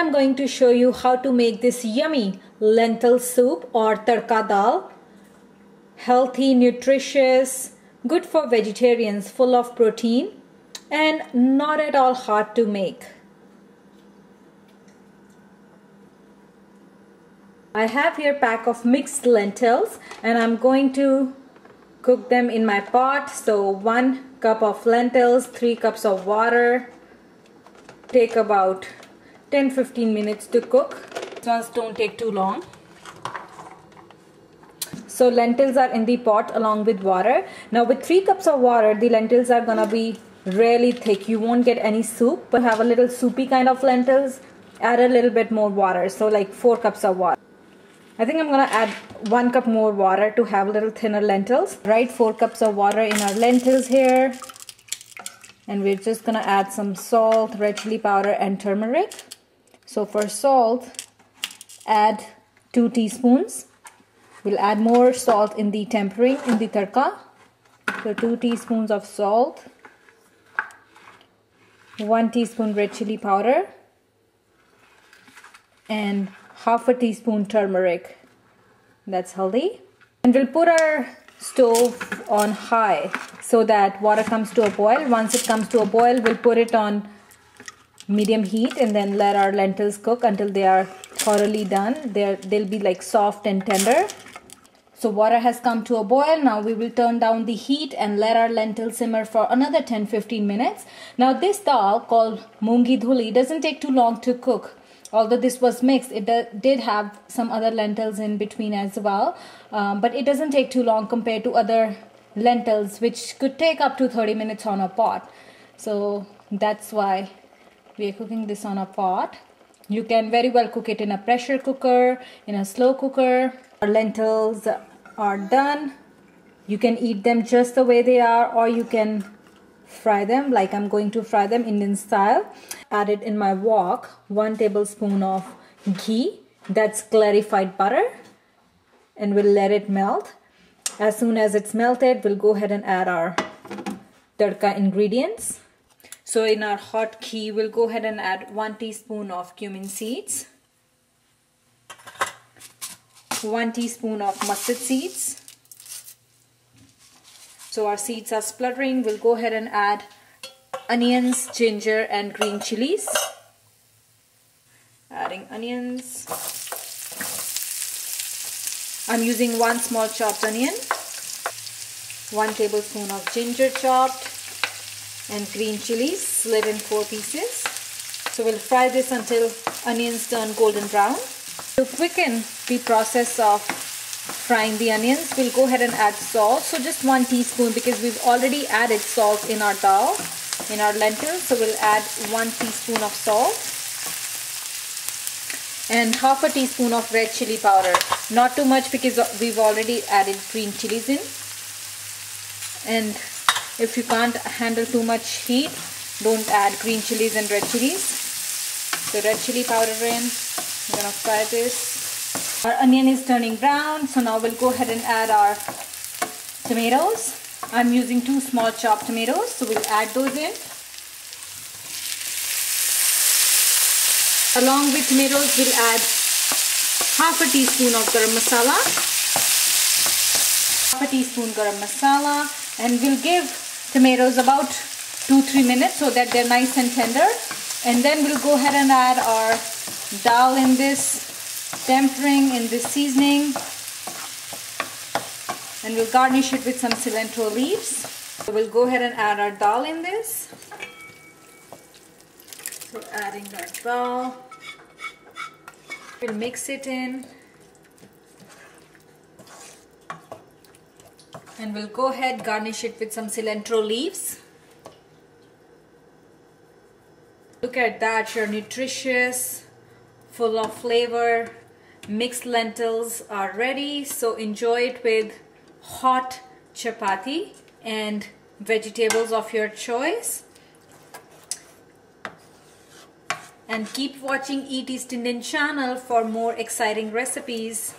I'm going to show you how to make this yummy lentil soup or Tarka Dal. Healthy, nutritious, good for vegetarians, full of protein and not at all hard to make. I have here a pack of mixed lentils and I'm going to cook them in my pot. So 1 cup of lentils, 3 cups of water. Take about 10-15 minutes to cook. These ones don't take too long. So lentils are in the pot along with water. Now with 3 cups of water, the lentils are gonna be really thick. You won't get any soup, but have a little soupy kind of lentils. Add a little bit more water, so like 4 cups of water. I think I'm gonna add 1 cup more water to have a little thinner lentils. Right, 4 cups of water in our lentils here. And we're just gonna add some salt, red chili powder and turmeric. So for salt, add 2 teaspoons. We'll add more salt in the tempering, in the tarka. So 2 teaspoons of salt. 1 teaspoon red chili powder. And half a teaspoon turmeric. That's healthy. And we'll put our stove on high so that water comes to a boil. Once it comes to a boil, we'll put it on medium heat and then let our lentils cook until they are thoroughly done. They'll be like soft and tender. So water has come to a boil. Now we will turn down the heat and let our lentils simmer for another 10-15 minutes. Now this dal called moongi dhuli doesn't take too long to cook. Although this was mixed, it did have some other lentils in between as well. But it doesn't take too long compared to other lentils, which could take up to 30 minutes on a pot. So that's why we are cooking this on a pot. You can very well cook it in a pressure cooker, in a slow cooker. Our lentils are done. You can eat them just the way they are, or you can fry them like I'm going to fry them Indian style. Added in my wok 1 tablespoon of ghee, that's clarified butter, and we'll let it melt. As soon as it's melted, we'll go ahead and add our tadka ingredients. So in our hot ghee, we'll go ahead and add 1 teaspoon of cumin seeds, 1 teaspoon of mustard seeds. So our seeds are spluttering. We'll go ahead and add onions, ginger and green chilies. Adding onions. I'm using 1 small chopped onion, 1 tablespoon of ginger chopped, and green chilies slit in 4 pieces. So we'll fry this until onions turn golden brown. To quicken the process of frying the onions, we'll go ahead and add salt. So just 1 teaspoon, because we've already added salt in our dal, in our lentils. So we'll add 1 teaspoon of salt and half a teaspoon of red chili powder. Not too much because we've already added green chilies in. And if you can't handle too much heat, don't add green chilies and red chilies. So red chili powder in. I'm gonna fry this. Our onion is turning brown, so now we'll go ahead and add our tomatoes. I'm using 2 small chopped tomatoes, so we'll add those in. Along with tomatoes, we'll add half a teaspoon of garam masala. Half a teaspoon garam masala, and we'll give tomatoes about 2-3 minutes so that they're nice and tender. And then we'll go ahead and add our dal in this, tempering in this seasoning, and we'll garnish it with some cilantro leaves. So we'll go ahead and add our dal in this. So adding our dal, we'll mix it in, and we'll go ahead garnish it with some cilantro leaves. Look at that, your nutritious, full of flavor mixed lentils are ready. So enjoy it with hot chapati and vegetables of your choice. And keep watching Eat East Indian channel for more exciting recipes.